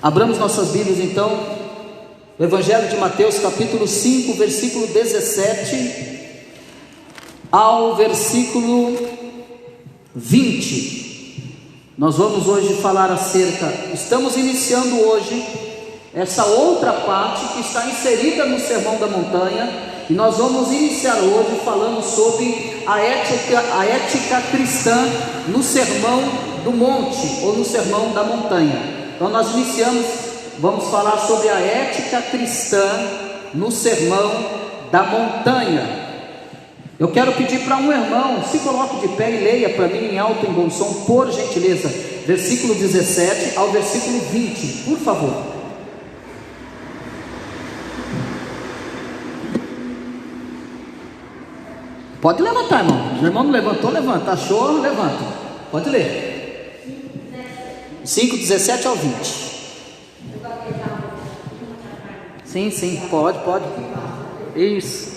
Abramos nossas Bíblias então, o Evangelho de Mateus capítulo 5, versículo 17 ao versículo 20. Nós vamos hoje falar estamos iniciando hoje essa outra parte que está inserida no Sermão da Montanha, e nós vamos iniciar hoje falando sobre a ética cristã no Sermão do Monte, ou no Sermão da Montanha. Então nós vamos falar sobre a ética cristã no Sermão da Montanha. Eu quero pedir para um irmão, se coloque de pé e leia para mim em alto e em bom som, por gentileza, versículo 17 ao versículo 20, por favor. Pode levantar, irmão. O irmão não levantou, levanta. Achou, levanta. Pode ler. 5, 17 ao 20. Sim, pode. Isso.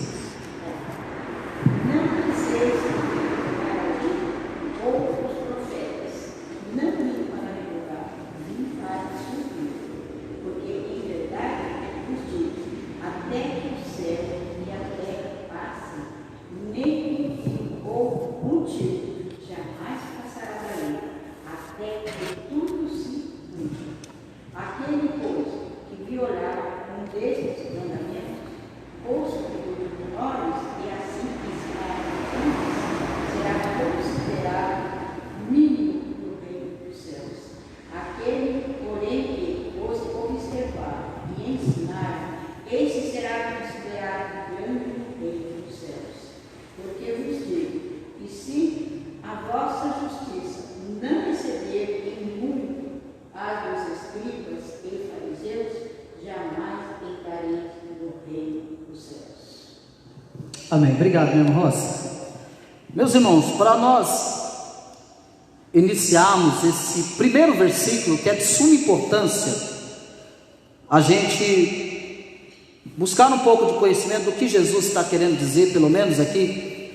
Amém. Obrigado, meu irmão Rosa. Meus irmãos, para nós iniciarmos esse primeiro versículo, que é de suma importância, a gente buscar um pouco de conhecimento do que Jesus está querendo dizer, pelo menos aqui,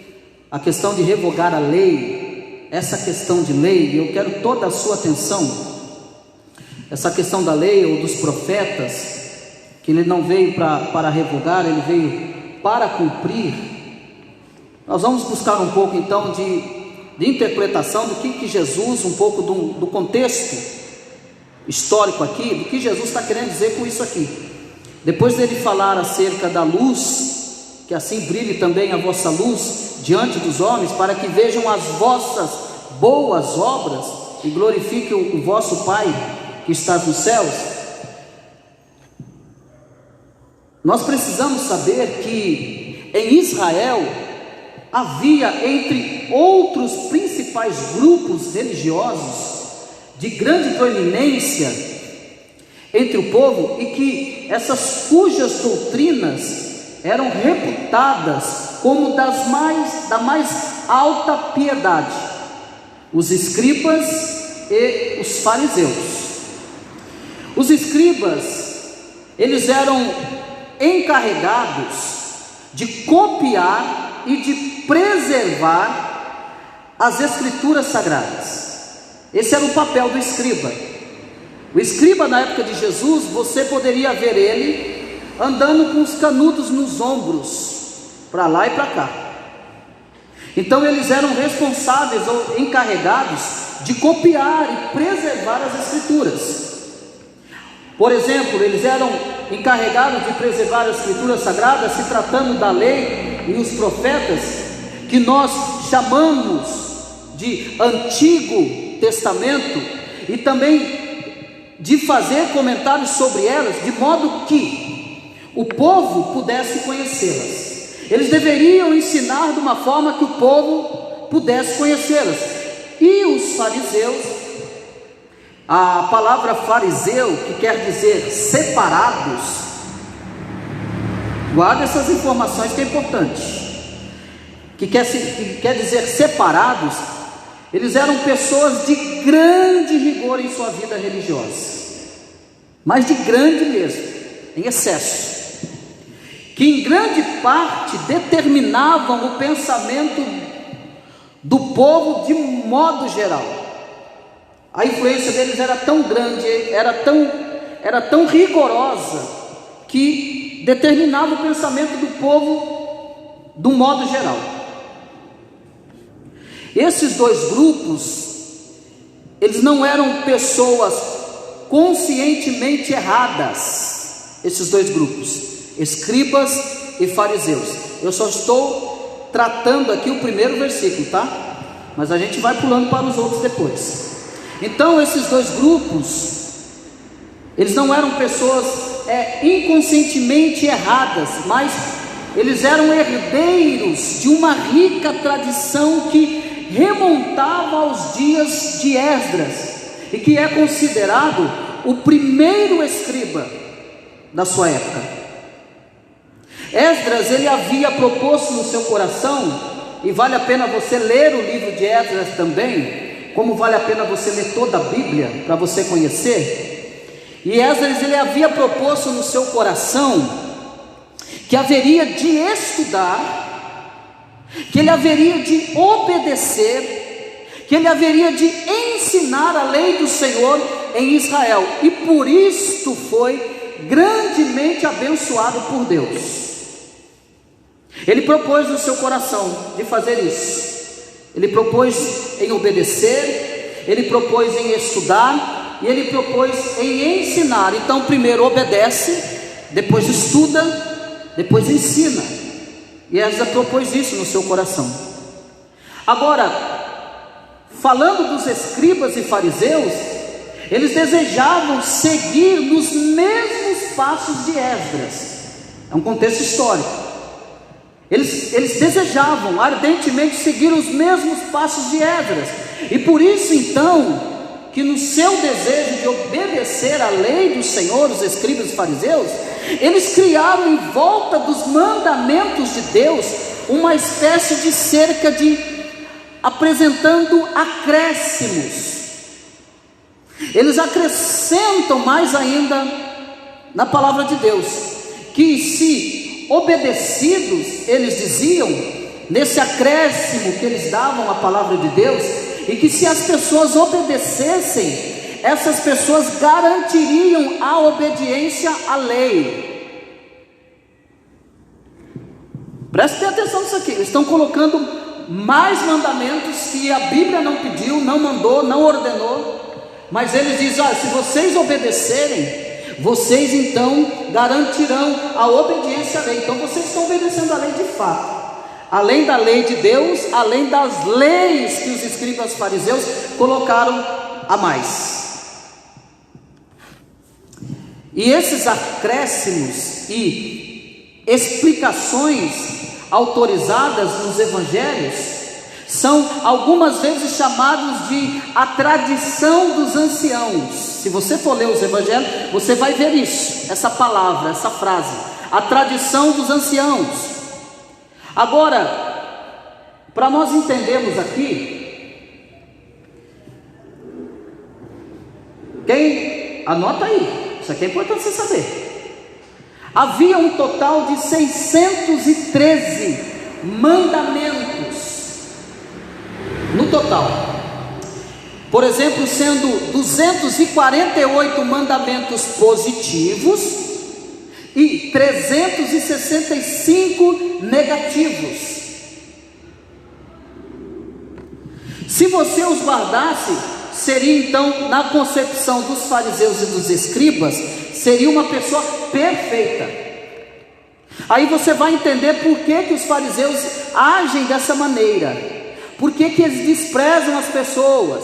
a questão de revogar a lei, essa questão de lei, eu quero toda a sua atenção, essa questão da lei ou dos profetas, que ele não veio para revogar, ele veio para cumprir. Nós vamos buscar um pouco então de interpretação do que Jesus, um pouco do contexto histórico aqui, do que Jesus está querendo dizer com isso aqui. Depois dele falar acerca da luz, que assim brilhe também a vossa luz diante dos homens, para que vejam as vossas boas obras e glorifiquem o vosso Pai que está nos céus. Nós precisamos saber que em Israel havia, entre outros principais grupos religiosos de grande proeminência entre o povo, e que essas cujas doutrinas eram reputadas como da mais alta piedade: os escribas e os fariseus. Os escribas, eles eram encarregados de copiar e de preservar as escrituras sagradas. Esse era o papel do escriba. O escriba, na época de Jesus, você poderia ver ele andando com os canudos nos ombros, para lá e para cá. Então eles eram responsáveis ou encarregados de copiar e preservar as escrituras. Por exemplo, eles eram encarregados de preservar as escrituras sagradas, se tratando da lei e os profetas, que nós chamamos de Antigo Testamento, e também de fazer comentários sobre elas, de modo que o povo pudesse conhecê-las. Eles deveriam ensinar de uma forma que o povo pudesse conhecê-las. E os fariseus, a palavra fariseu, que quer dizer separados, guarda essas informações que é importante, que quer dizer separados. Eles eram pessoas de grande rigor em sua vida religiosa, mas de grande mesmo, em excesso, que em grande parte determinavam o pensamento do povo de modo geral. A influência deles era tão grande, era tão era tão rigorosa que determinava o pensamento do povo de um modo geral. Esses dois grupos, eles não eram pessoas conscientemente erradas, esses dois grupos, escribas e fariseus. Eu só estou tratando aqui o primeiro versículo, tá? Mas a gente vai pulando para os outros depois. Então esses dois grupos, eles não eram pessoas inconscientemente erradas, mas eles eram herdeiros de uma rica tradição que remontava aos dias de Esdras, e que é considerado o primeiro escriba da sua época. Esdras, ele havia proposto no seu coração, e vale a pena você ler o livro de Esdras também, como vale a pena você ler toda a Bíblia, para você conhecer. E Esdras, ele havia proposto no seu coração, que haveria de estudar, que ele haveria de obedecer, que ele haveria de ensinar a lei do Senhor em Israel, e por isto foi grandemente abençoado por Deus. Ele propôs no seu coração de fazer isso, ele propôs em obedecer, ele propôs em estudar, e ele propôs em ensinar. Então primeiro obedece, depois estuda, depois ensina. E Esdras propôs isso no seu coração. Agora, falando dos escribas e fariseus, eles desejavam seguir nos mesmos passos de Esdras. É um contexto histórico. Eles desejavam ardentemente seguir os mesmos passos de Esdras. E por isso então, que no seu desejo de obedecer à lei do Senhor, os escribas e fariseus, eles criaram em volta dos mandamentos de Deus uma espécie de cerca apresentando acréscimos. Eles acrescentam mais ainda na palavra de Deus, que se obedecidos, eles diziam, nesse acréscimo que eles davam à palavra de Deus, e que se as pessoas obedecessem, essas pessoas garantiriam a obediência à lei. Prestem atenção nisso aqui. Eles estão colocando mais mandamentos que a Bíblia não pediu, não mandou, não ordenou, mas eles dizem: se vocês obedecerem, vocês então garantirão a obediência à lei. Então vocês estão obedecendo a lei de fato, além da lei de Deus, além das leis que os escribas fariseus colocaram a mais. E esses acréscimos e explicações autorizadas nos evangelhos são algumas vezes chamados de a tradição dos anciãos. Se você for ler os evangelhos, você vai ver isso, essa palavra, essa frase, a tradição dos anciãos. Agora, para nós entendermos aqui, anota aí, isso aqui é importante você saber. Havia um total de 613 mandamentos no total. Por exemplo, sendo 248 mandamentos positivos e 365 negativos. Se você os guardasse, seria então, na concepção dos fariseus e dos escribas, seria uma pessoa perfeita. Aí você vai entender por que os fariseus agem dessa maneira, por que eles desprezam as pessoas,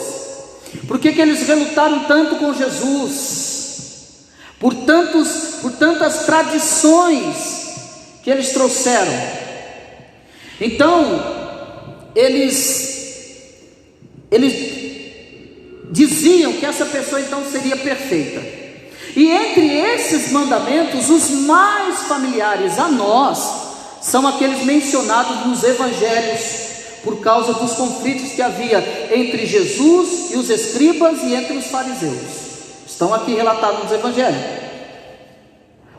por que eles relutaram tanto com Jesus, por tantas tradições que eles trouxeram. Então eles diziam que essa pessoa então seria perfeita. E entre esses mandamentos, os mais familiares a nós são aqueles mencionados nos evangelhos, por causa dos conflitos que havia entre Jesus e os escribas e entre os fariseus. Estão aqui relatados nos evangelhos.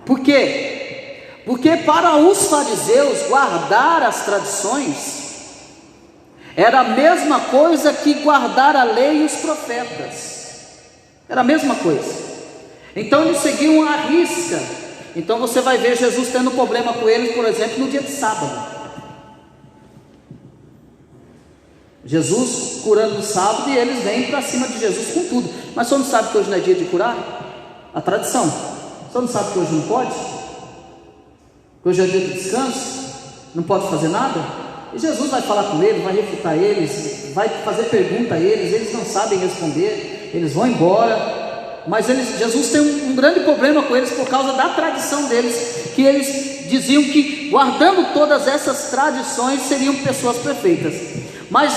Por quê? Porque para os fariseus guardar as tradições era a mesma coisa que guardar a lei e os profetas. Era a mesma coisa. Então eles seguiam à risca. Então você vai ver Jesus tendo problema com eles, por exemplo, no dia de sábado. Jesus curando no sábado e eles vêm para cima de Jesus com tudo. Mas você não sabe que hoje não é dia de curar? A tradição. Você não sabe que hoje não pode? Que hoje é dia de descanso? Não pode fazer nada? E Jesus vai falar com eles, vai refutar eles, vai fazer pergunta a eles não sabem responder, eles vão embora. Mas Jesus tem um grande problema com eles por causa da tradição deles, que eles diziam que guardando todas essas tradições seriam pessoas perfeitas. Mas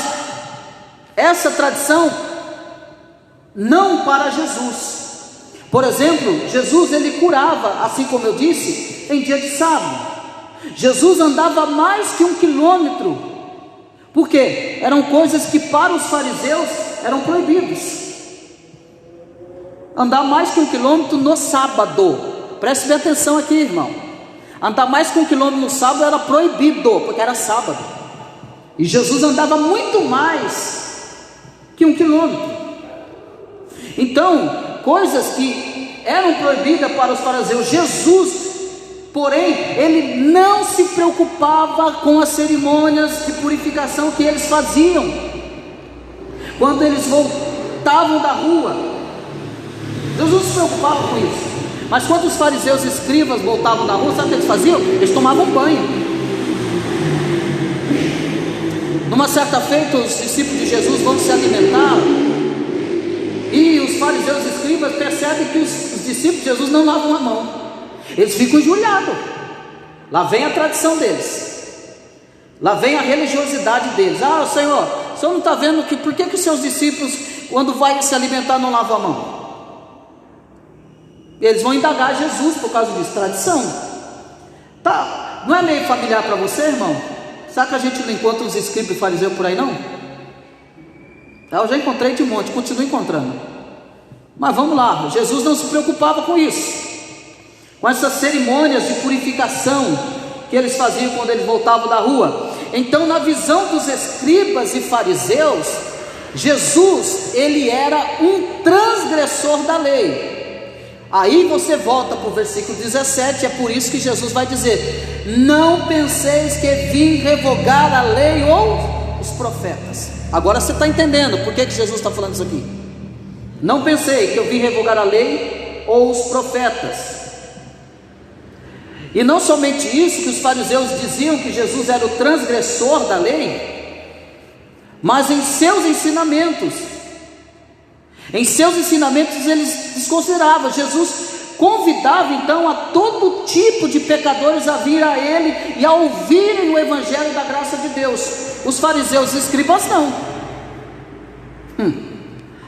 essa tradição não para Jesus. Por exemplo, Jesus ele curava, assim como eu disse, em dia de sábado. Jesus andava mais que 1 quilômetro. Por quê? Eram coisas que para os fariseus eram proibidos. Andar mais que 1 quilômetro no sábado. Preste bem atenção aqui, irmão. Andar mais que 1 quilômetro no sábado era proibido, porque era sábado. E Jesus andava muito mais que 1 quilômetro. Então, coisas que eram proibidas para os fariseus, Jesus, porém, ele não se preocupava com as cerimônias de purificação que eles faziam. Quando eles voltavam da rua, Jesus não se preocupava com isso. Mas quando os fariseus e escribas voltavam da rua, sabe o que eles faziam? Eles tomavam banho. Numa certa feita, os discípulos de Jesus vão se alimentar, e os fariseus e escribas percebem que os discípulos de Jesus não lavam a mão. Eles ficam enjulhados. Lá vem a tradição deles, lá vem a religiosidade deles. Senhor, o senhor não está vendo que por que os seus discípulos, quando vai se alimentar, não lavam a mão? Eles vão indagar Jesus por causa disso, tradição. Tá, não é meio familiar para você, irmão? Será que a gente não encontra os escribas e fariseus por aí não? Eu já encontrei de monte, continuo encontrando. Mas vamos lá, Jesus não se preocupava com isso, com essas cerimônias de purificação que eles faziam quando eles voltavam da rua. Então, na visão dos escribas e fariseus, Jesus, ele era um transgressor da lei. Aí você volta para o versículo 17, é por isso que Jesus vai dizer: não penseis que vim revogar a lei ou os profetas. Agora você está entendendo por que Jesus está falando isso aqui. Não pensei que eu vim revogar a lei ou os profetas. E não somente isso, que os fariseus diziam que Jesus era o transgressor da lei, mas em seus ensinamentos eles desconsideravam. Jesus convidava então a todo tipo de pecadores a vir a ele e a ouvirem o evangelho da graça de Deus. Os fariseus e escribas não.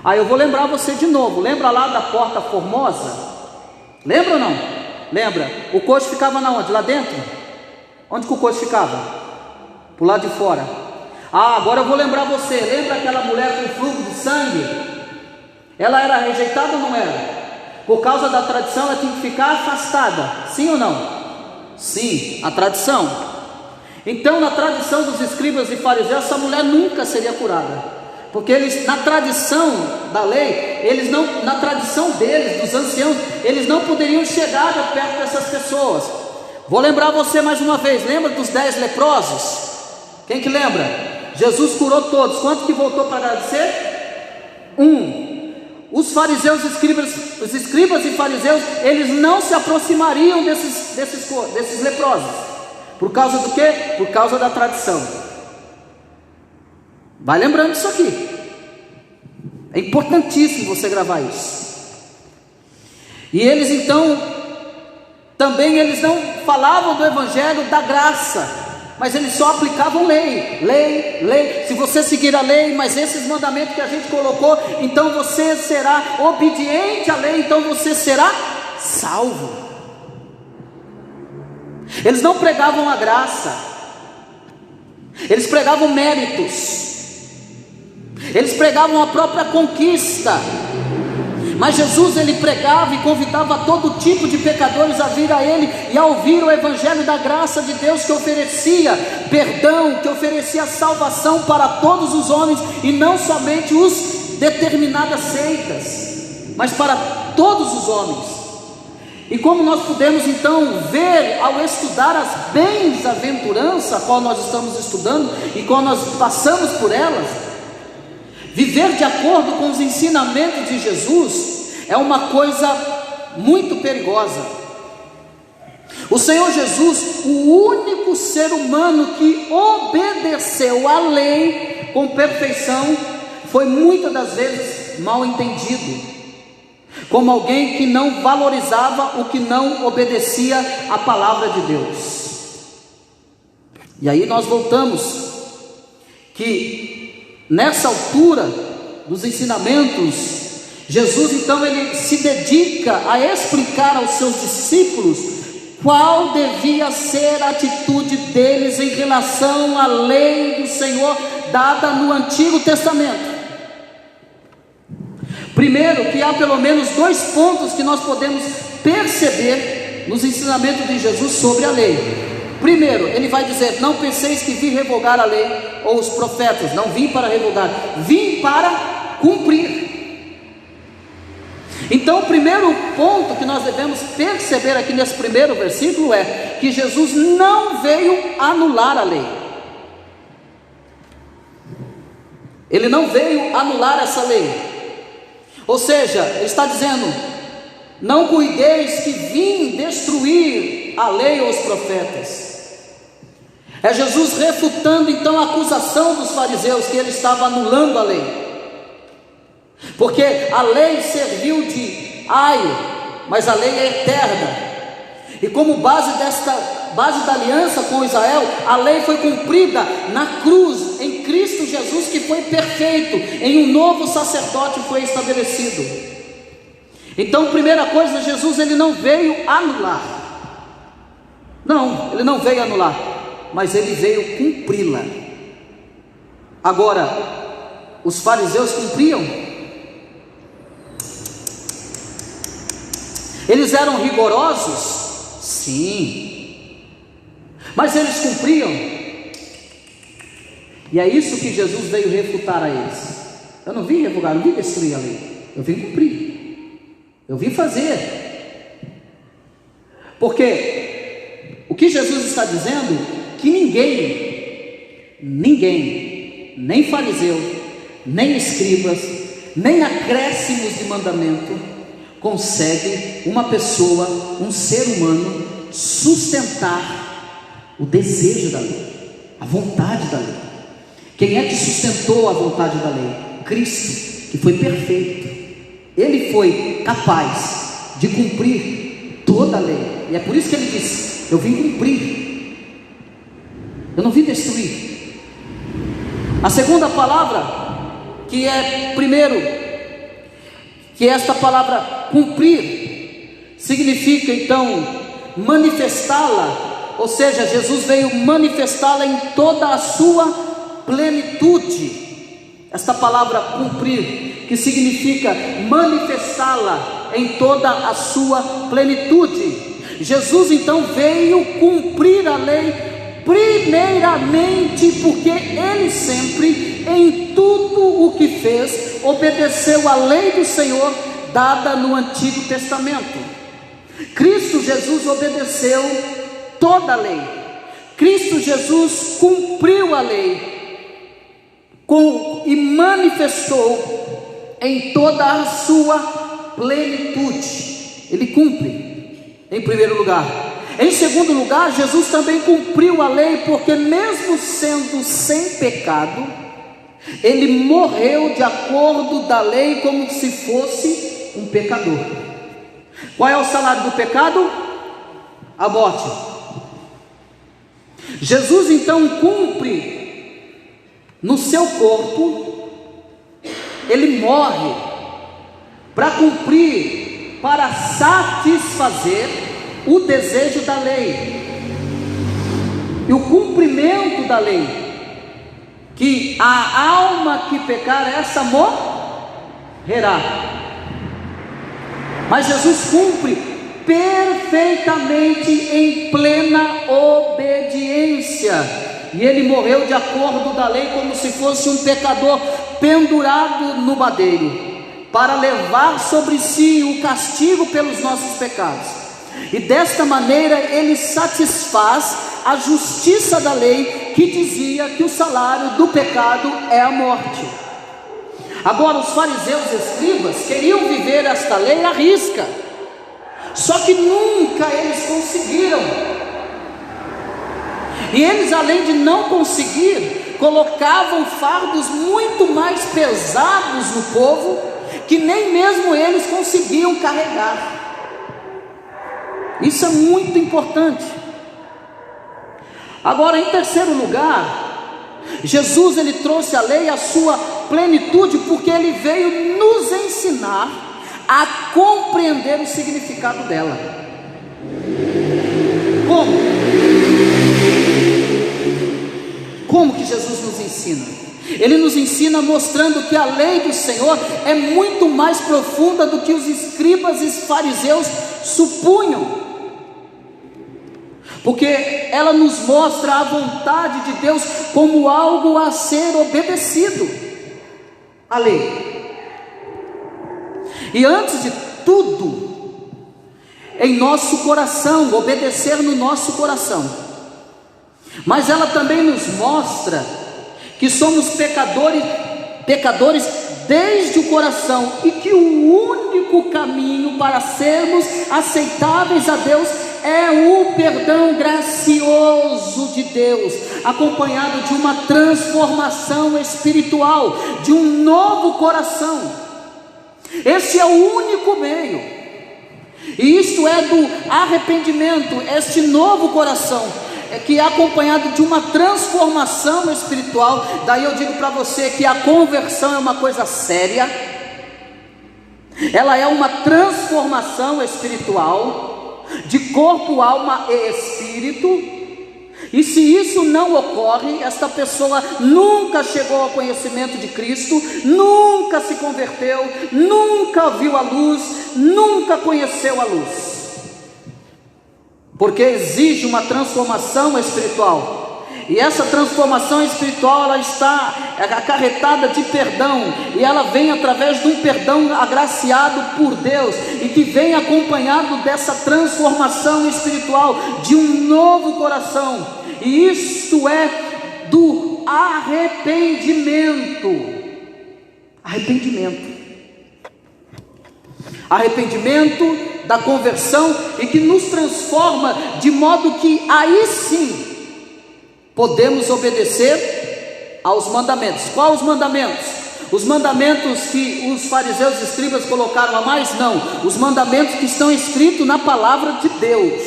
Aí eu vou lembrar você de novo. Lembra lá da porta formosa? Lembra ou não? Lembra? O coxo ficava na onde? Lá dentro? Onde que o coxo ficava? Pro lado de fora. Agora eu vou lembrar você. Lembra aquela mulher com fluxo de sangue? Ela era rejeitada ou não era? Por causa da tradição ela tinha que ficar afastada. Sim ou não? Sim, a tradição. Então, na tradição dos escribas e fariseus, essa mulher nunca seria curada, porque eles, na tradição da lei, eles não, na tradição deles, dos anciãos, eles não poderiam chegar perto dessas pessoas. Vou lembrar você mais uma vez. Lembra dos 10 leprosos? Quem que lembra? Jesus curou todos. Quanto que voltou para agradecer? 1. Os fariseus, os escribas e fariseus, eles não se aproximariam desses leprosos. Por causa do quê? Por causa da tradição. Vai lembrando isso aqui. É importantíssimo você gravar isso. E eles então, também eles não falavam do evangelho da graça, mas eles só aplicavam lei. Se você seguir a lei, mas esses mandamentos que a gente colocou, então você será obediente à lei, então você será salvo. Eles não pregavam a graça, eles pregavam méritos, eles pregavam a própria conquista. Mas Jesus, ele pregava e convidava todo tipo de pecadores a vir a ele e a ouvir o evangelho da graça de Deus, que oferecia perdão, que oferecia salvação para todos os homens, e não somente os determinadas seitas, mas para todos os homens. E como nós podemos então ver ao estudar as bem-aventuranças, a qual nós estamos estudando e qual nós passamos por elas, viver de acordo com os ensinamentos de Jesus é uma coisa muito perigosa. O Senhor Jesus, o único ser humano que obedeceu à lei com perfeição, foi muitas das vezes mal entendido, como alguém que não valorizava o que não obedecia à palavra de Deus. E aí nós voltamos que nessa altura dos ensinamentos, Jesus então ele se dedica a explicar aos seus discípulos qual devia ser a atitude deles em relação à lei do Senhor dada no Antigo Testamento. Primeiro, que há pelo menos 2 pontos que nós podemos perceber nos ensinamentos de Jesus sobre a lei. Primeiro, ele vai dizer: não penseis que vim revogar a lei ou os profetas. Não vim para revogar, vim para cumprir. Então o primeiro ponto que nós devemos perceber aqui nesse primeiro versículo é que Jesus não veio anular a lei. Ele não veio anular essa lei. Ou seja, ele está dizendo: não cuideis que vim destruir a lei ou os profetas. É Jesus refutando então a acusação dos fariseus que ele estava anulando a lei, porque a lei serviu de aio, mas a lei é eterna, e como base da aliança com Israel, a lei foi cumprida na cruz, em Cristo Jesus, que foi perfeito, em um novo sacerdote foi estabelecido. Então, primeira coisa, Jesus ele não veio anular, não, ele não veio anular, mas ele veio cumpri-la. Agora, os fariseus cumpriam? Eles eram rigorosos? Sim, mas eles cumpriam? E é isso que Jesus veio refutar a eles. Eu não vim revogar, não vim destruir a lei, eu vim cumprir, eu vim fazer. Porque o que Jesus está dizendo, que ninguém, nem fariseu, nem escribas, nem acréscimos de mandamento, consegue uma pessoa, um ser humano, sustentar o desejo da lei, a vontade da lei. Quem é que sustentou a vontade da lei? Cristo, que foi perfeito. Ele foi capaz de cumprir toda a lei, e é por isso que ele disse: eu vim cumprir, eu não vim destruir. A segunda palavra, que é primeiro, que esta palavra cumprir, significa então manifestá-la, ou seja, Jesus veio manifestá-la em toda a sua plenitude. Esta palavra cumprir, que significa manifestá-la em toda a sua plenitude. Jesus então veio cumprir a lei, primeiramente porque ele sempre, em tudo o que fez, obedeceu à lei do Senhor dada no Antigo Testamento. Cristo Jesus obedeceu toda a lei. Cristo Jesus cumpriu a lei e manifestou em toda a sua plenitude. Ele cumpre, em primeiro lugar. Em segundo lugar, Jesus também cumpriu a lei, porque mesmo sendo sem pecado, ele morreu de acordo da lei, como se fosse um pecador. Qual é o salário do pecado? A morte. Jesus então cumpre no seu corpo, ele morre para cumprir, para satisfazer o desejo da lei e o cumprimento da lei, que a alma que pecar, essa morrerá. Mas Jesus cumpre perfeitamente em plena obediência, e ele morreu de acordo da lei, como se fosse um pecador pendurado no madeiro, para levar sobre si o castigo pelos nossos pecados. e desta maneira ele satisfaz a justiça da lei, que dizia que o salário do pecado é a morte. Agora os fariseus e escribas queriam viver esta lei à risca, só que nunca eles conseguiram. E eles, além de não conseguir, colocavam fardos muito mais pesados no povo, que nem mesmo eles conseguiam carregar. Isso é muito importante. Agora, em terceiro lugar, Jesus ele trouxe a lei à sua plenitude, porque ele veio nos ensinar a compreender o significado dela. Como que Jesus nos ensina? Ele nos ensina mostrando que a lei do Senhor é muito mais profunda do que os escribas e fariseus supunham, porque ela nos mostra a vontade de Deus como algo a ser obedecido, a lei. E antes de tudo, em nosso coração, obedecer no nosso coração. Mas ela também nos mostra que somos pecadores desde o coração, e que o único caminho para sermos aceitáveis a Deus é o perdão gracioso de Deus, acompanhado de uma transformação espiritual, de um novo coração. Esse é o único meio, e isto é do arrependimento, este novo coração, que é acompanhado de uma transformação espiritual. Daí eu digo para você que a conversão é uma coisa séria, ela é uma transformação espiritual, de corpo, alma e espírito. E se isso não ocorre, esta pessoa nunca chegou ao conhecimento de Cristo, nunca se converteu, nunca viu a luz, nunca conheceu a luz, porque exige uma transformação espiritual. E essa transformação espiritual, ela está acarretada de perdão, e ela vem através de um perdão agraciado por Deus, e que vem acompanhado dessa transformação espiritual, de um novo coração. E isto é do arrependimento. Arrependimento da conversão, e que nos transforma de modo que aí sim podemos obedecer aos mandamentos. Quais os mandamentos? Os mandamentos que os fariseus e escribas colocaram a mais? Não, os mandamentos que estão escritos na palavra de Deus.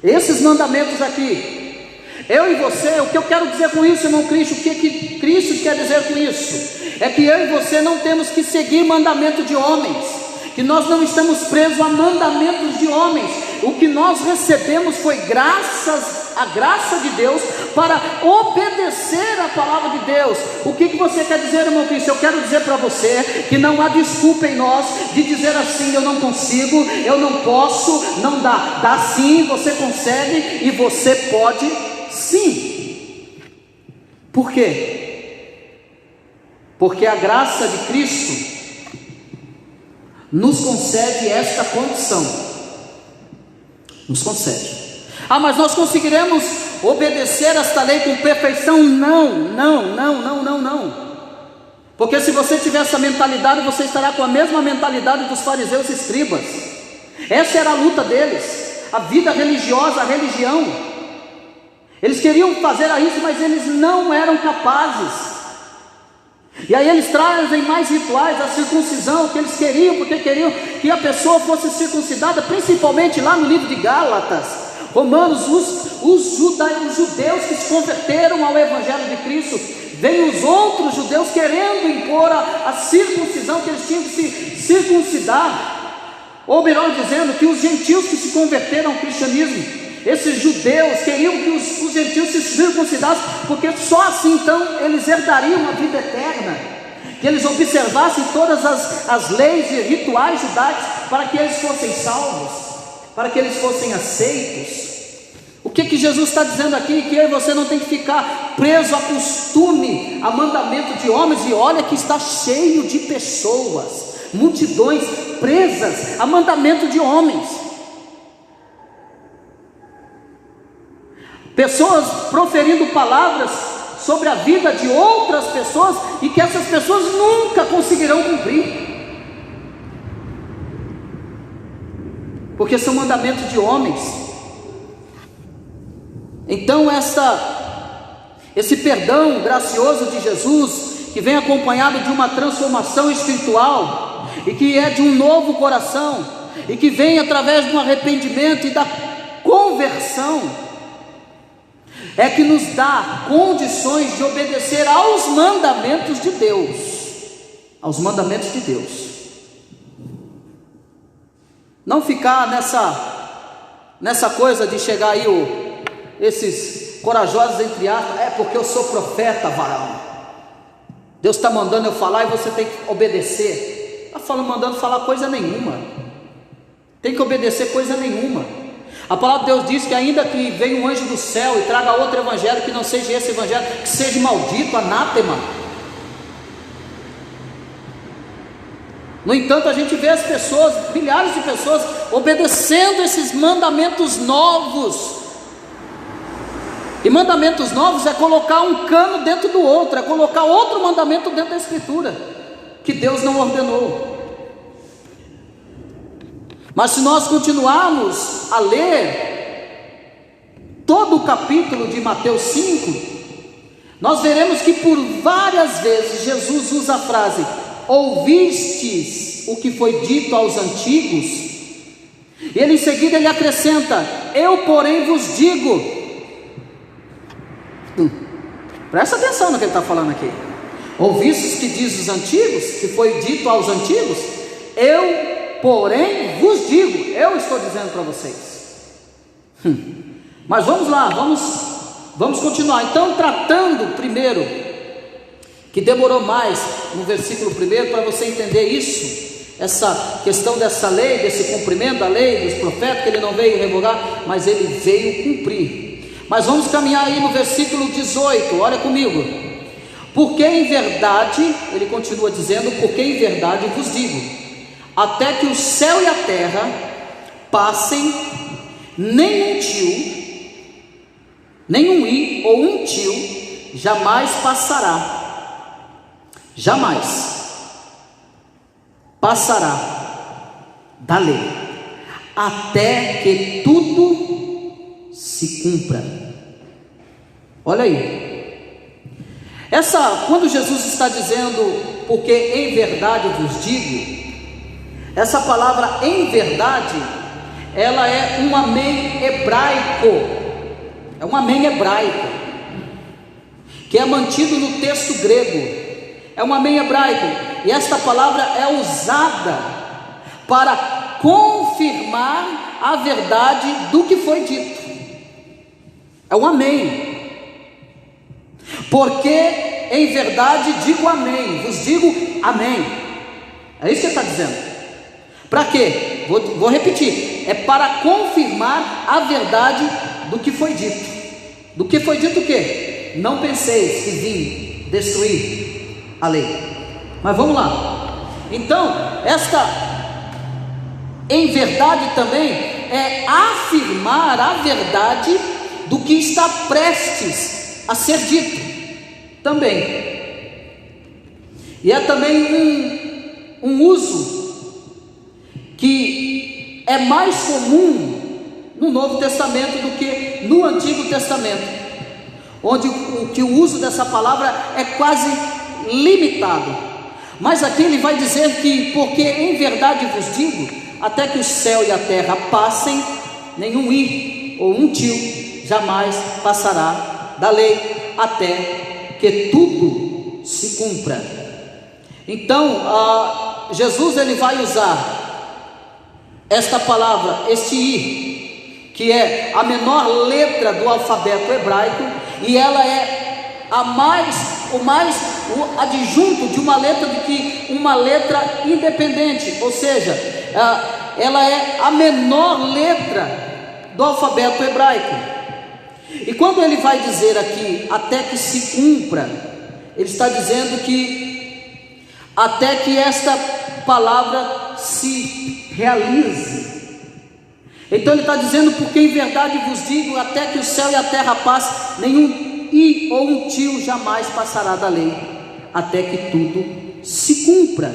Esses mandamentos aqui, eu e você, o que eu quero dizer com isso, irmão Cristo, o que Cristo quer dizer com isso? É que eu e você não temos que seguir mandamento de homens, que nós não estamos presos a mandamentos de homens. O que nós recebemos foi a graça de Deus para obedecer a palavra de Deus. O que você quer dizer, irmão Cristo? Eu quero dizer para você que não há desculpa em nós de dizer assim: eu não consigo, eu não posso, não dá. Dá sim, você consegue, e você pode sim. Por quê? Porque a graça de Cristo nos concede esta condição. Nos concede. Ah, mas nós conseguiremos obedecer esta lei com perfeição? Não. Porque se você tiver essa mentalidade, você estará com a mesma mentalidade dos fariseus e escribas. Essa era a luta deles, a vida religiosa, a religião. Eles queriam fazer isso, mas eles não eram capazes. E aí eles trazem mais rituais, a circuncisão, que eles queriam, porque queriam que a pessoa fosse circuncidada, principalmente lá no livro de Gálatas, Romanos, os judeus que se converteram ao Evangelho de Cristo, vem os outros judeus querendo impor a circuncisão, que eles tinham que se circuncidar, ou melhor dizendo, que os gentios que se converteram ao cristianismo, esses judeus queriam que os gentios se circuncidassem, porque só assim então eles herdariam a vida eterna, que eles observassem todas as leis e rituais judaicos, para que eles fossem salvos, para que eles fossem aceitos. O que Jesus está dizendo aqui? Que eu e você não tem que ficar preso a costume, a mandamento de homens. E olha que está cheio de pessoas, multidões presas a mandamento de homens. pessoas proferindo palavras sobre a vida de outras pessoas e que essas pessoas nunca conseguirão cumprir, porque são mandamentos de homens. Então esse perdão gracioso de Jesus, que vem acompanhado de uma transformação espiritual, e que é de um novo coração, e que vem através de um arrependimento e da conversão, é que nos dá condições de obedecer aos mandamentos de Deus, aos mandamentos de Deus. Não ficar nessa coisa de chegar aí esses corajosos entre aspas, porque eu sou profeta, varão, Deus está mandando eu falar e você tem que obedecer. Está mandando falar coisa nenhuma, tem que obedecer coisa nenhuma. A palavra de Deus diz que ainda que venha um anjo do céu e traga outro evangelho que não seja esse evangelho, que seja maldito, anátema. No entanto, a gente vê as pessoas, milhares de pessoas, obedecendo esses mandamentos novos. E mandamentos novos é colocar um cano dentro do outro, é colocar outro mandamento dentro da Escritura, que Deus não ordenou. Mas se nós continuarmos a ler todo o capítulo de Mateus 5, nós veremos que por várias vezes Jesus usa a frase: ouvistes o que foi dito aos antigos, e ele em seguida ele acrescenta: eu porém vos digo. Presta atenção no que ele está falando aqui. Ouvistes o que diz os antigos, que foi dito aos antigos, eu porém vos digo, eu estou dizendo para vocês. Mas vamos lá, vamos continuar. Então, tratando primeiro, que demorou mais no versículo 1 para você entender isso, essa questão dessa lei, desse cumprimento da lei, dos profetas, que ele não veio revogar, mas ele veio cumprir. Mas vamos caminhar aí no versículo 18, olha comigo. Porque em verdade, ele continua dizendo, porque em verdade vos digo, até que o céu e a terra passem, nem um tio, nem um i ou um tio jamais passará, jamais passará da lei, até que tudo se cumpra. Olha aí, quando Jesus está dizendo, porque em verdade vos digo, essa palavra em verdade, ela é um amém hebraico, é um amém hebraico, que é mantido no texto grego, é um amém hebraico, e esta palavra é usada para confirmar a verdade do que foi dito, é um amém. Porque em verdade digo amém, vos digo amém, é isso que ele está dizendo. Para quê? Vou repetir, é para confirmar a verdade do que foi dito. Do que foi dito o quê? Não penseis que vim destruir a lei. Mas vamos lá. Então, esta em verdade também é afirmar a verdade do que está prestes a ser dito também. E é também um uso que é mais comum no Novo Testamento do que no Antigo Testamento, onde o uso dessa palavra é quase limitado. Mas aqui ele vai dizer que, porque em verdade vos digo, até que o céu e a terra passem, nenhum i ou um tio jamais passará da lei, até que tudo se cumpra. Então, Jesus ele vai usar esta palavra, este i, que é a menor letra do alfabeto hebraico, e ela é o adjunto de uma letra do que uma letra independente, ou seja, ela é a menor letra do alfabeto hebraico. E quando ele vai dizer aqui, até que se cumpra, ele está dizendo que até que esta palavra se realize. Então ele está dizendo: porque em verdade vos digo, até que o céu e a terra passem, nenhum i ou um tio jamais passará da lei, até que tudo se cumpra.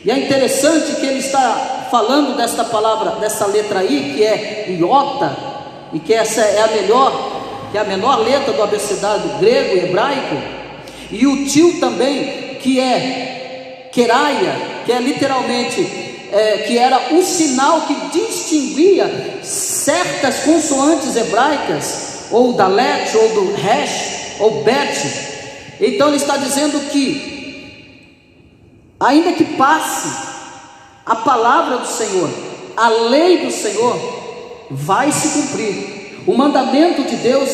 E é interessante que ele está falando desta palavra, dessa letra I, que é iota, e que essa é a menor letra do abecedário grego e hebraico, e o tio também, que é queraia, que é literalmente, que era o sinal que distinguia certas consoantes hebraicas, ou da let, ou do resh, ou bet. Então ele está dizendo que, ainda que passe a palavra do Senhor, a lei do Senhor vai se cumprir, o mandamento de Deus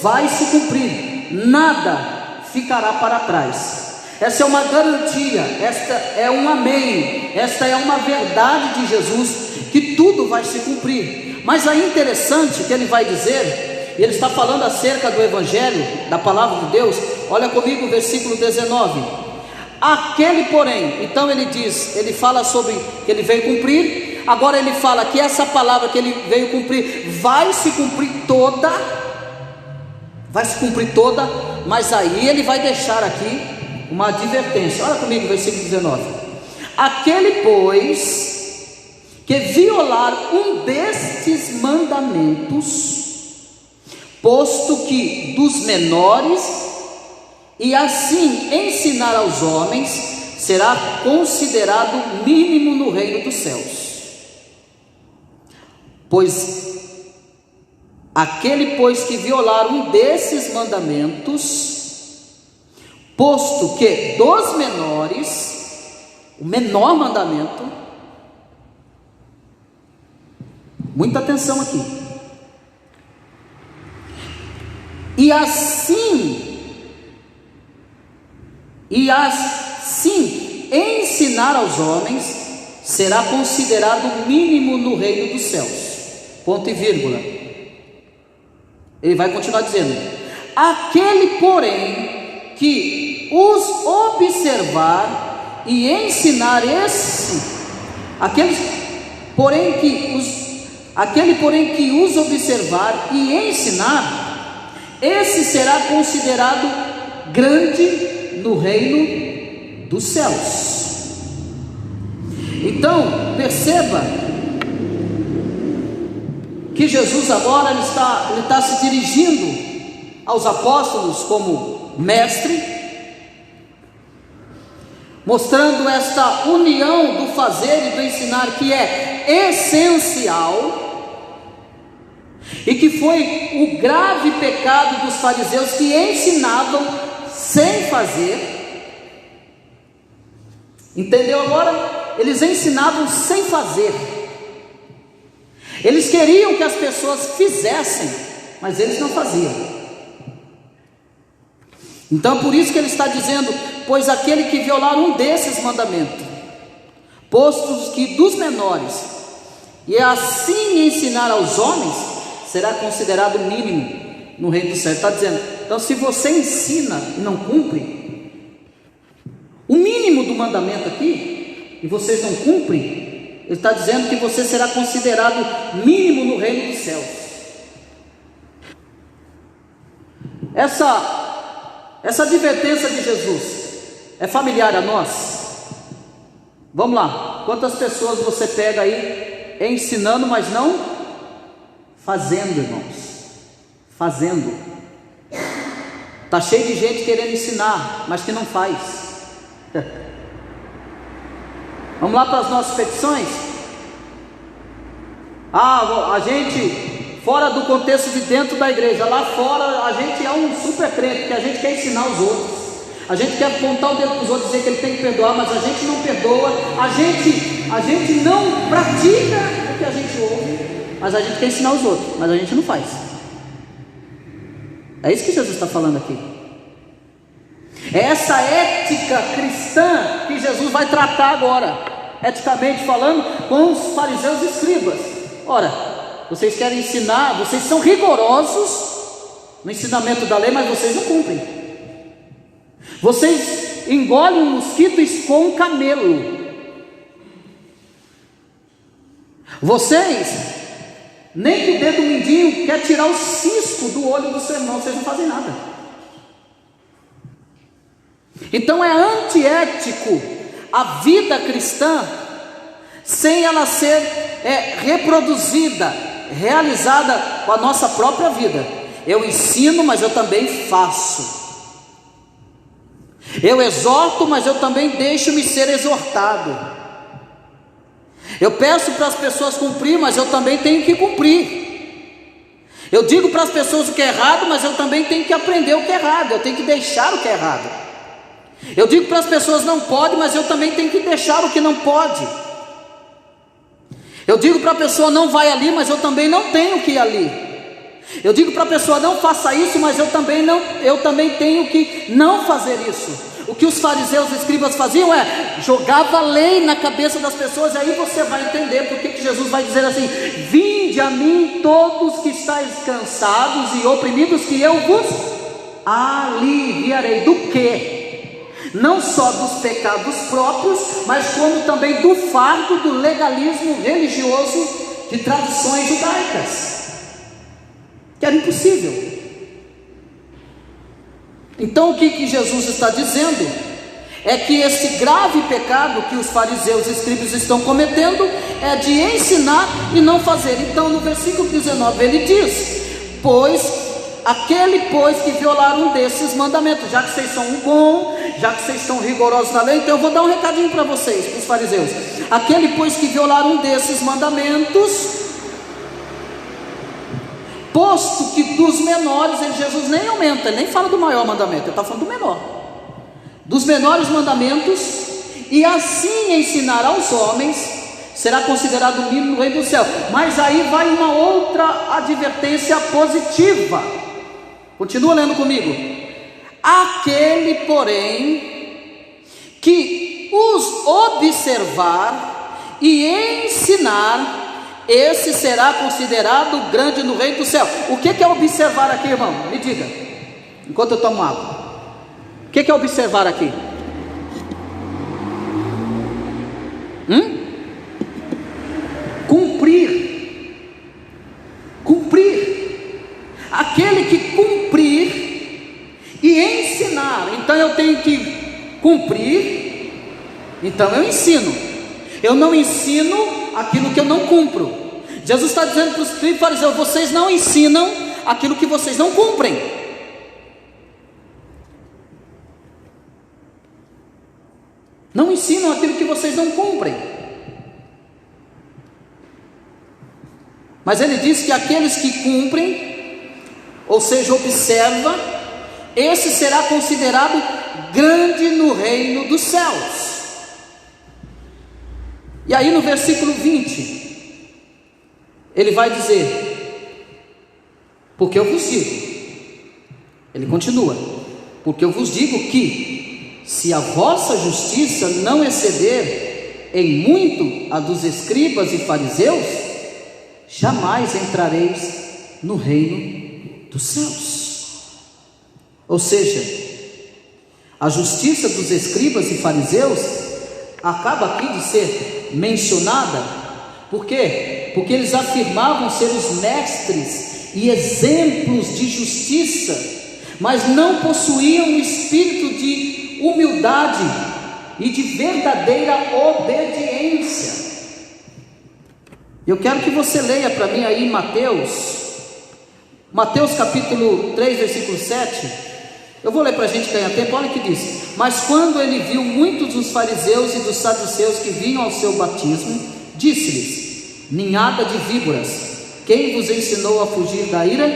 vai se cumprir, nada ficará para trás. Essa é uma garantia, esta é um amém, esta é uma verdade de Jesus, que tudo vai se cumprir. Mas é interessante que ele vai dizer, e ele está falando acerca do Evangelho, da palavra de Deus. Olha comigo o versículo 19: aquele porém, então ele diz, ele fala sobre que ele veio cumprir, agora ele fala que essa palavra que ele veio cumprir vai se cumprir toda, mas aí ele vai deixar aqui uma advertência. Olha comigo o versículo 19: aquele pois que violar um destes mandamentos, posto que dos menores, e assim ensinar aos homens, será considerado mínimo no reino dos céus. Pois aquele pois que violar um desses mandamentos, posto que dos menores, o menor mandamento, muita atenção aqui, e assim ensinar aos homens, será considerado mínimo no reino dos céus. Ponto e vírgula. Ele vai continuar dizendo: aquele porém que os observar e ensinar aquele porém que os observar e ensinar, esse será considerado grande no reino dos céus. Então perceba que Jesus agora ele está se dirigindo aos apóstolos como mestre, mostrando esta união do fazer e do ensinar, que é essencial, e que foi o grave pecado dos fariseus, que ensinavam sem fazer. Entendeu agora? Eles ensinavam sem fazer. Eles queriam que as pessoas fizessem, mas eles não faziam. Então por isso que ele está dizendo: pois aquele que violar um desses mandamentos, postos que dos menores, e assim ensinar aos homens, será considerado mínimo no reino do céu. Ele está dizendo, então se você ensina e não cumpre o mínimo do mandamento aqui, e vocês não cumprem, ele está dizendo que você será considerado mínimo no reino dos céus. Essa advertência de Jesus é familiar a nós? Vamos lá, quantas pessoas você pega aí ensinando, mas não fazendo, irmãos? Fazendo. Está cheio de gente querendo ensinar, mas que não faz. Vamos lá para as nossas petições. A gente, fora do contexto de dentro da igreja, lá fora a gente é um super crente, que a gente quer ensinar os outros, a gente quer apontar o dedo para os outros, dizer que ele tem que perdoar, mas a gente não perdoa, a gente não pratica o que a gente ouve, mas a gente quer ensinar os outros, mas a gente não faz. É isso que Jesus está falando aqui. É essa ética cristã que Jesus vai tratar agora, eticamente falando, com os fariseus e escribas. Ora, vocês querem ensinar, vocês são rigorosos no ensinamento da lei, mas vocês não cumprem. Vocês engolem um mosquito e expõem um camelo. Vocês Nem que o dedo mindinho quer tirar o cisco do olho do seu irmão, vocês não fazem nada. Então é antiético a vida cristã sem ela ser reproduzida, realizada com a nossa própria vida. Eu ensino, mas eu também faço. Eu exorto, mas eu também deixo-me ser exortado. Eu peço para as pessoas cumprir, mas eu também tenho que cumprir. Eu digo para as pessoas o que é errado, mas eu também tenho que aprender o que é errado. Eu tenho que deixar o que é errado. Eu digo para as pessoas não pode, mas eu também tenho que deixar o que não pode. Eu digo para a pessoa não vai ali, mas eu também não tenho que ir ali. Eu digo para a pessoa não faça isso, mas eu também tenho que não fazer isso. O que os fariseus e escribas faziam é jogava a lei na cabeça das pessoas. E aí você vai entender por que Jesus vai dizer assim: vinde a mim todos que estáis cansados e oprimidos, que eu vos aliviarei. Do quê? Não só dos pecados próprios, mas como também do fardo do legalismo religioso de tradições judaicas, que era impossível. Então o que Jesus está dizendo é que esse grave pecado que os fariseus e escribas estão cometendo é de ensinar e não fazer. Então no versículo 19 ele diz: aquele que violar um desses mandamentos, já que vocês são bom, já que vocês estão rigorosos na lei, então eu vou dar um recadinho para vocês, para os fariseus. Aquele que violar um desses mandamentos, posto que dos menores, Jesus nem aumenta, ele nem fala do maior mandamento, ele está falando do menor, dos menores mandamentos, e assim ensinar aos homens, será considerado o mínimo no reino do céu. Mas aí vai uma outra advertência positiva. Continua lendo comigo. Aquele, porém, que os observar e ensinar, esse será considerado grande no reino do céu. O que é observar aqui, irmão? Me diga, enquanto eu tomo água. O que é observar aqui? Cumprir. Aquele que cumprir e ensinar. Então eu tenho que cumprir, então eu ensino. Eu não ensino aquilo que eu não cumpro. Jesus está dizendo para os escribas e fariseus: vocês não ensinam aquilo que vocês não cumprem. Não ensinam aquilo que vocês não cumprem. Mas ele diz que aqueles que cumprem, ou seja, observa, esse será considerado grande no reino dos céus. E aí no versículo 20, ele vai dizer: porque eu vos digo, ele continua, porque eu vos digo que, se a vossa justiça não exceder em muito a dos escribas e fariseus, jamais entrareis no reino dos céus. Ou seja, a justiça dos escribas e fariseus acaba aqui de ser mencionada. Por quê? Porque eles afirmavam ser os mestres e exemplos de justiça, mas não possuíam o espírito de humildade e de verdadeira obediência. Eu quero que você leia para mim aí Mateus capítulo 3, versículo 7. Eu vou ler para a gente ganhar tempo. Olha o que diz: mas quando ele viu muitos dos fariseus e dos saduceus que vinham ao seu batismo, disse-lhes: ninhada de víboras, quem vos ensinou a fugir da ira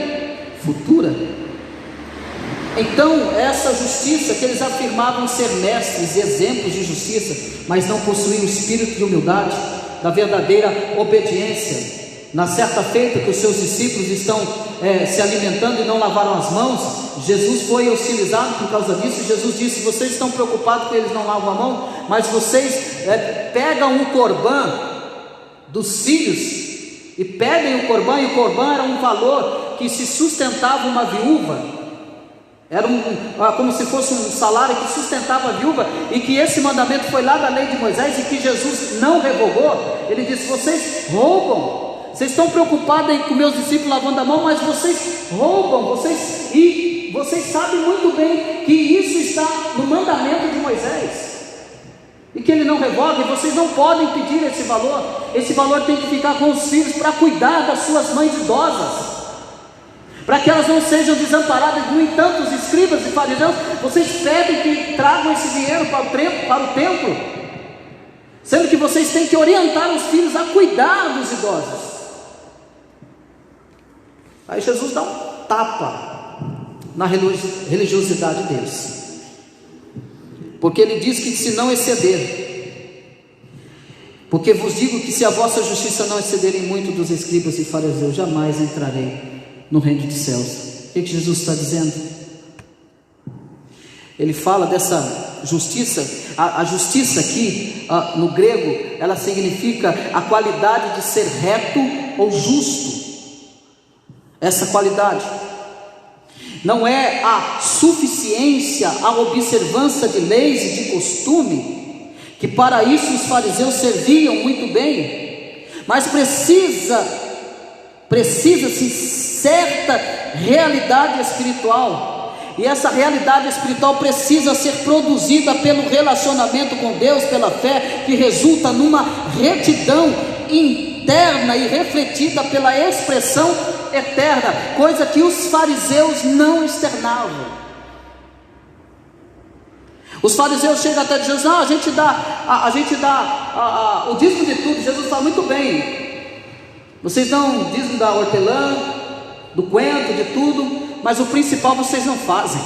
futura? Então essa justiça que eles afirmavam ser mestres e exemplos de justiça, mas não possuíam o espírito de humildade, da verdadeira obediência. Na certa feita que os seus discípulos estão se alimentando e não lavaram as mãos, Jesus foi hostilizado por causa disso. Jesus disse: vocês estão preocupados que eles não lavam a mão, mas vocês pegam o corbã dos filhos e pedem o corbã, e o corbã era um valor que se sustentava uma viúva. Era como se fosse um salário que sustentava a viúva, e que esse mandamento foi lá da lei de Moisés e que Jesus não revogou. Ele disse: vocês roubam, Vocês estão preocupados em com meus discípulos lavando a mão, mas vocês roubam, e vocês sabem muito bem que isso está no mandamento de Moisés, e que ele não revoga, e vocês não podem pedir esse valor tem que ficar com os filhos para cuidar das suas mães idosas, para que elas não sejam desamparadas. No entanto, os escribas e fariseus, vocês pedem que tragam esse dinheiro para o templo, sendo que vocês têm que orientar os filhos a cuidar dos idosos. Aí Jesus dá um tapa na religiosidade deles, porque ele diz que se não exceder, porque vos digo que se a vossa justiça não excederem muito dos escribas e fariseus, jamais entrarei no reino dos céus. O que Jesus está dizendo? Ele fala dessa justiça. A justiça aqui, no grego, ela significa a qualidade de ser reto ou justo. Essa qualidade não é a suficiência, a observância de leis e de costume, que para isso os fariseus serviam muito bem, mas precisa-se certa realidade espiritual, e essa realidade espiritual precisa ser produzida pelo relacionamento com Deus, pela fé, que resulta numa retidão interna e refletida pela expressão eterna, coisa que os fariseus não externavam. Os fariseus chegam até de Jesus: a gente dá o dízimo de tudo. Jesus fala: muito bem, vocês dão o dízimo da hortelã, do coentro, de tudo, mas o principal vocês não fazem,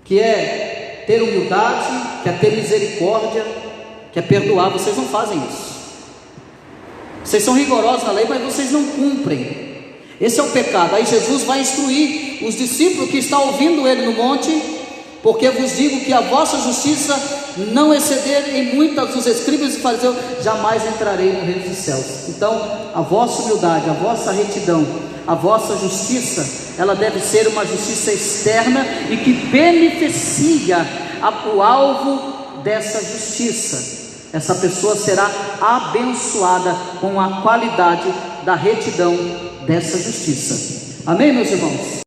que é ter humildade, que é ter misericórdia, que é perdoar. Vocês não fazem isso. Vocês são rigorosos na lei, mas vocês não cumprem. Esse é o pecado. Aí Jesus vai instruir os discípulos que estão ouvindo ele no monte: porque vos digo que a vossa justiça não exceder em muitas dos escribas e fariseus, jamais entrarei no reino dos céus. Então, a vossa humildade, a vossa retidão, a vossa justiça, ela deve ser uma justiça externa e que beneficia o alvo dessa justiça. Essa pessoa será abençoada com a qualidade da retidão dessa justiça. Amém, meus irmãos?